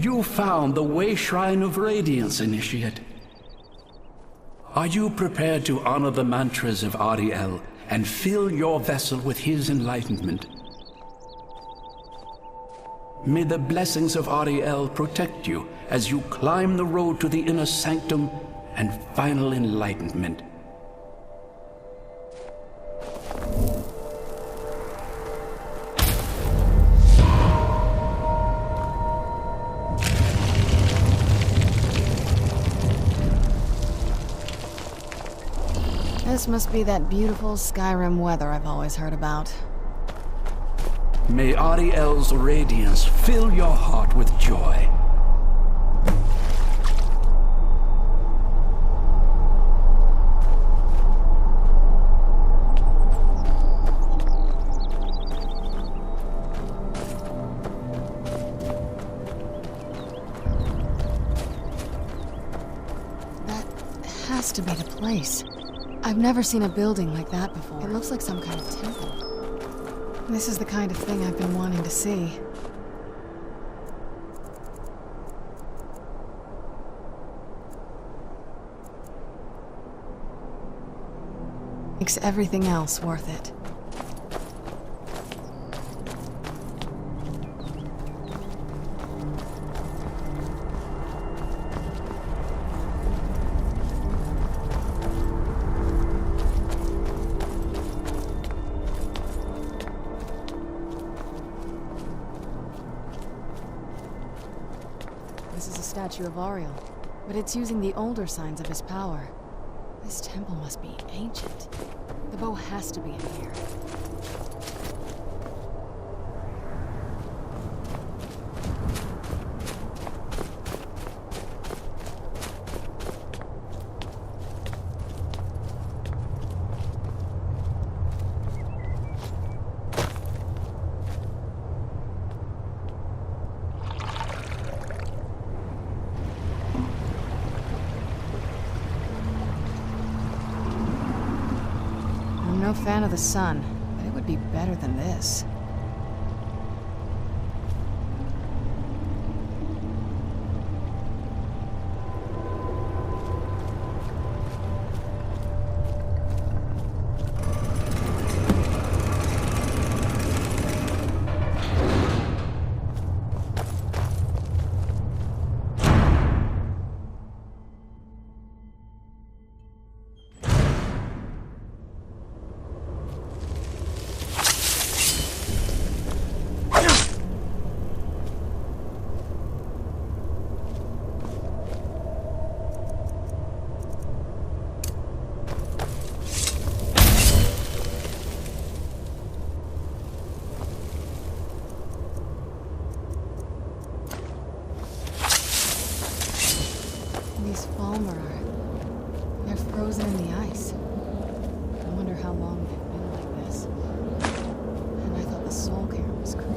You found the Way Shrine of Radiance, Initiate. Are you prepared to honor the mantras of auri-el and fill your vessel with his enlightenment? May the blessings of auri-el protect you as you climb the road to the inner sanctum and final enlightenment. This must be that beautiful Skyrim weather I've always heard about. May auri-el's radiance fill your heart with joy. That has to be the place. I've never seen a building like that before. It looks like some kind of temple. This is the kind of thing I've been wanting to see. Makes everything else worth it. This is a statue of Auri-el, but it's using the older signs of his power. This temple must be ancient. The bow has to be in here. I'm no fan of the sun, but it would be better than this. These Falmer they're frozen in the ice. I wonder how long they've been like this. And I thought the soul care was creepy.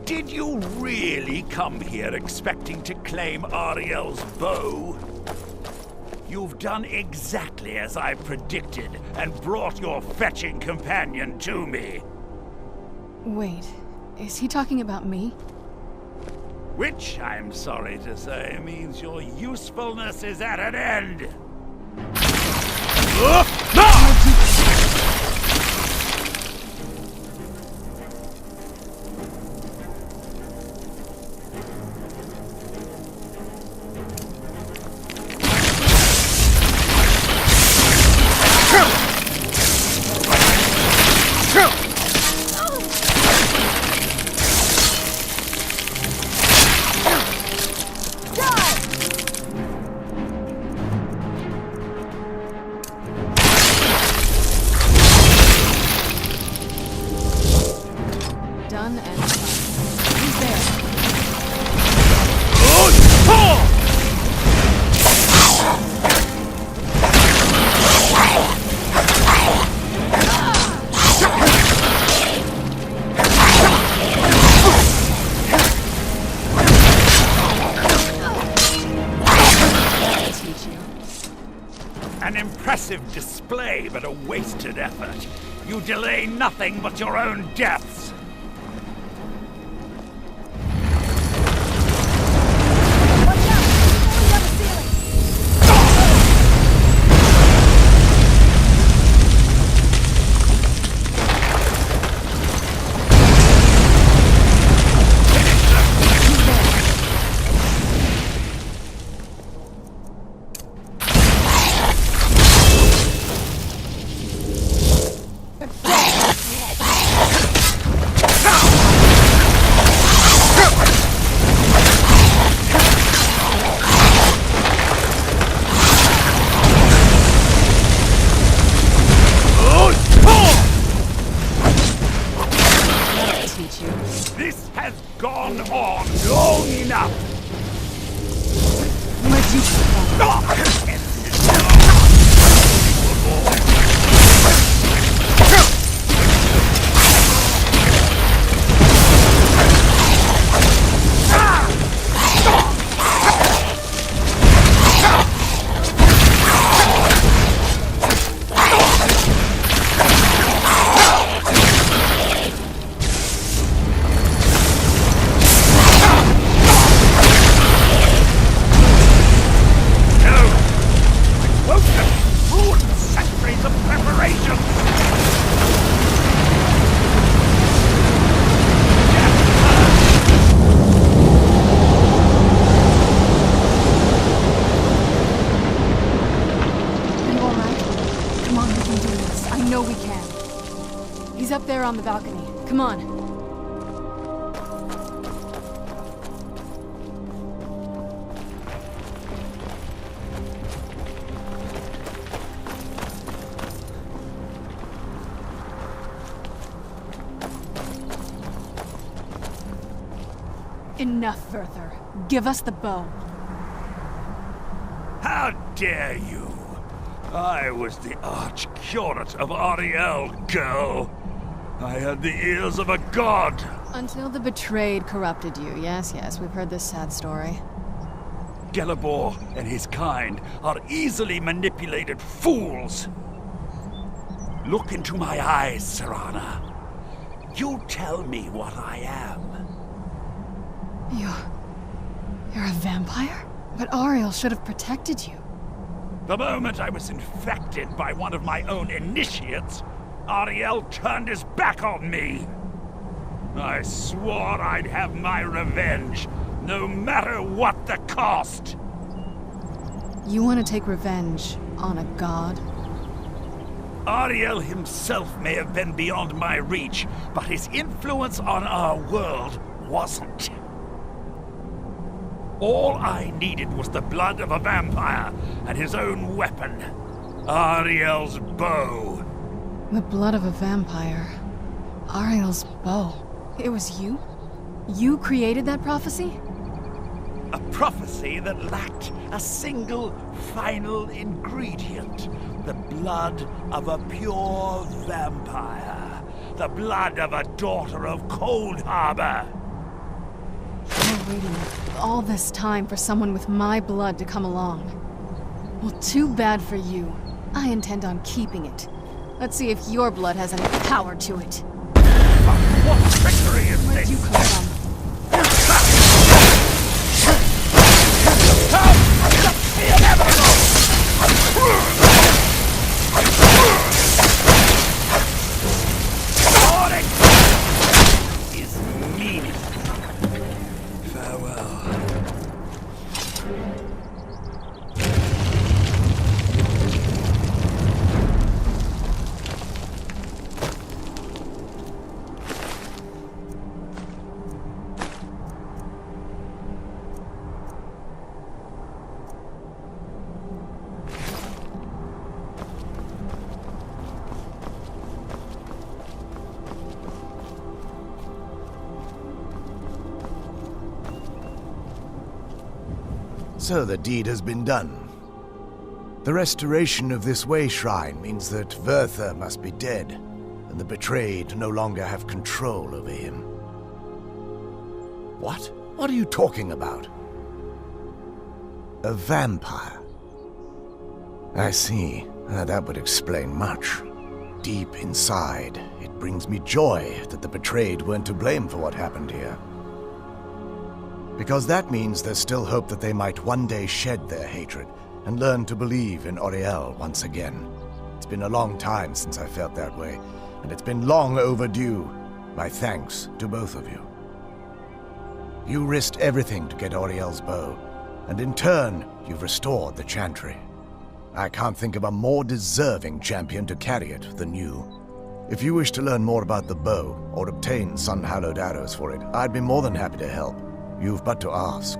Did you really come here expecting to claim auri-el's bow? You've done exactly as I predicted and brought your fetching companion to me. Wait, is he talking about me? Which, I'm sorry to say, means your usefulness is at an end. Done and done. Who's there? An impressive display, but a wasted effort. You delay nothing but your own deaths. This has gone on long enough! He's up there on the balcony. Come on. Enough, Werther. Give us the bow. How dare you! I was the arch-curate of auri-el, girl. I had the ears of a god. Until the betrayed corrupted you. Yes, we've heard this sad story. Gelibor and his kind are easily manipulated fools. Look into my eyes, Serana. You tell me what I am. You're a vampire? But auri-el should have protected you. The moment I was infected by one of my own initiates, auri-el turned his back on me. I swore I'd have my revenge, no matter what the cost. You want to take revenge on a god? Auri-el himself may have been beyond my reach, but his influence on our world wasn't. All I needed was the blood of a vampire and his own weapon, auri-el's bow. The blood of a vampire. auri-el's bow. It was you? You created that prophecy? A prophecy that lacked a single final ingredient. The blood of a pure vampire. The blood of a daughter of Cold Harbor. I've been waiting all this time for someone with my blood to come along. Well, too bad for you. I intend on keeping it. Let's see if your blood has any power to it. What trickery is Where'd this? you come from? Is mean. Farewell. So the deed has been done. The restoration of this way shrine means that Verther must be dead, and the betrayed no longer have control over him. What? What are you talking about? A vampire. I see. That would explain much. Deep inside, it brings me joy that the betrayed weren't to blame for what happened here. Because that means there's still hope that they might one day shed their hatred and learn to believe in Auri-el once again. It's been a long time since I felt that way, and it's been long overdue. My thanks to both of you. You risked everything to get Auri-el's bow, and in turn, you've restored the chantry. I can't think of a more deserving champion to carry it than you. If you wish to learn more about the bow, or obtain sun-hallowed arrows for it, I'd be more than happy to help. You've but to ask.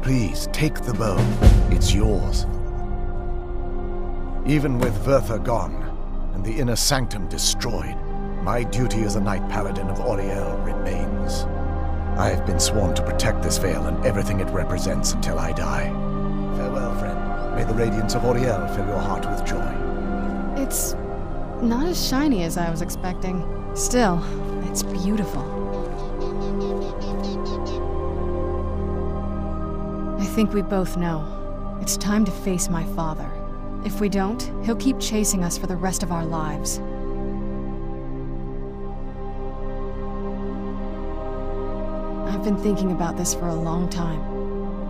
Please, take the bow. It's yours. Even with Verther gone, and the inner sanctum destroyed, my duty as a knight-paladin of Auri-el remains. I have been sworn to protect this veil and everything it represents until I die. Farewell, friend. May the radiance of Auri-el fill your heart with joy. It's not as shiny as I was expecting. Still, it's beautiful. I think we both know. It's time to face my father. If we don't, he'll keep chasing us for the rest of our lives. I've been thinking about this for a long time.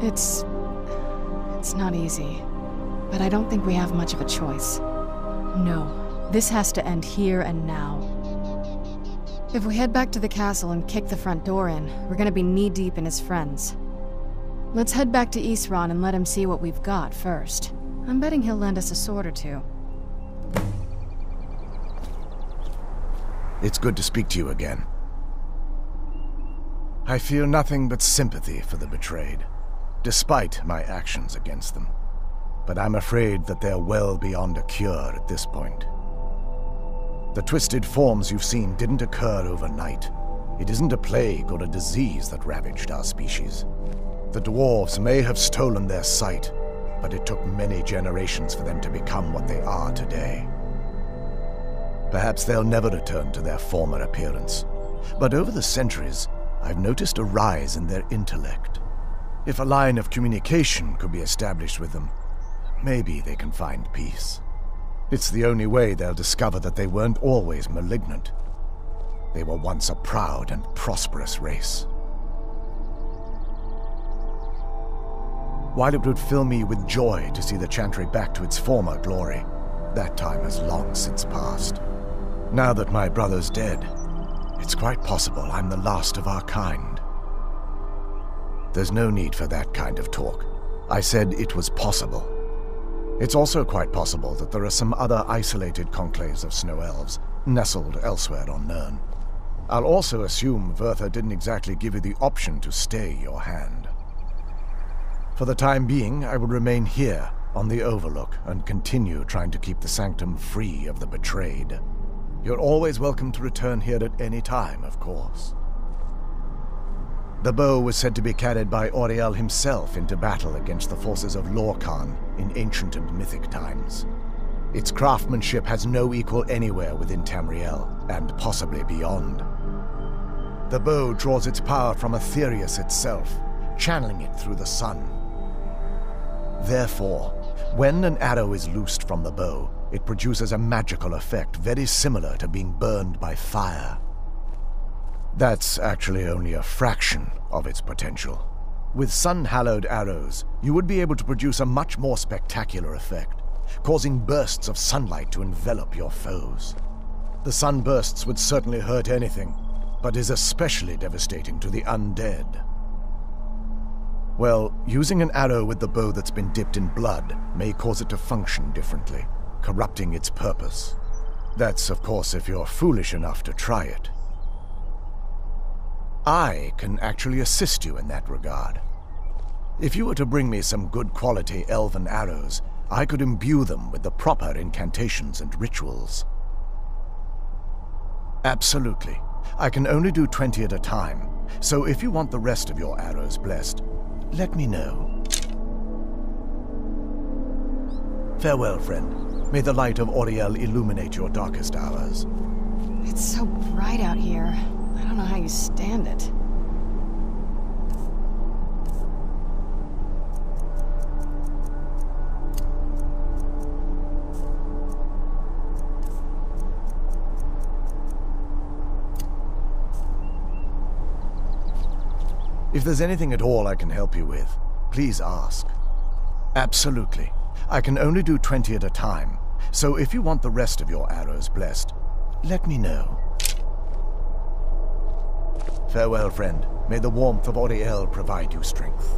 It's not easy, but I don't think we have much of a choice. No, this has to end here and now. If we head back to the castle and kick the front door in, we're gonna be knee-deep in his friends. Let's head back to Isran and let him see what we've got first. I'm betting he'll lend us a sword or two. It's good to speak to you again. I feel nothing but sympathy for the betrayed, despite my actions against them. But I'm afraid that they're well beyond a cure at this point. The twisted forms you've seen didn't occur overnight. It isn't a plague or a disease that ravaged our species. The dwarves may have stolen their sight, but it took many generations for them to become what they are today. Perhaps they'll never return to their former appearance, but over the centuries, I've noticed a rise in their intellect. If a line of communication could be established with them, maybe they can find peace. It's the only way they'll discover that they weren't always malignant. They were once a proud and prosperous race. While it would fill me with joy to see the chantry back to its former glory, that time has long since passed. Now that my brother's dead, it's quite possible I'm the last of our kind. There's no need for that kind of talk. I said it was possible. It's also quite possible that there are some other isolated conclaves of snow elves, nestled elsewhere on Nirn. I'll also assume Verther didn't exactly give you the option to stay your hand. For the time being, I will remain here, on the Overlook, and continue trying to keep the Sanctum free of the betrayed. You're always welcome to return here at any time, of course. The bow was said to be carried by Auri-el himself into battle against the forces of Lorkhan in ancient and mythic times. Its craftsmanship has no equal anywhere within Tamriel, and possibly beyond. The bow draws its power from Aetherius itself, channeling it through the sun. Therefore, when an arrow is loosed from the bow, it produces a magical effect very similar to being burned by fire. That's actually only a fraction of its potential. With sun-hallowed arrows, you would be able to produce a much more spectacular effect, causing bursts of sunlight to envelop your foes. The sunbursts would certainly hurt anything, but is especially devastating to the undead. Well, using an arrow with the bow that's been dipped in blood may cause it to function differently, corrupting its purpose. That's, of course, if you're foolish enough to try it. I can actually assist you in that regard. If you were to bring me some good quality elven arrows, I could imbue them with the proper incantations and rituals. Absolutely. I can only do 20 at a time, so if you want the rest of your arrows blessed, let me know. Farewell, friend. May the light of Auri-el illuminate your darkest hours. It's so bright out here. I don't know how you stand it. If there's anything at all I can help you with, please ask. Absolutely. I can only do 20 at a time, so if you want the rest of your arrows blessed, let me know. Farewell, friend. May the warmth of Auri-el provide you strength.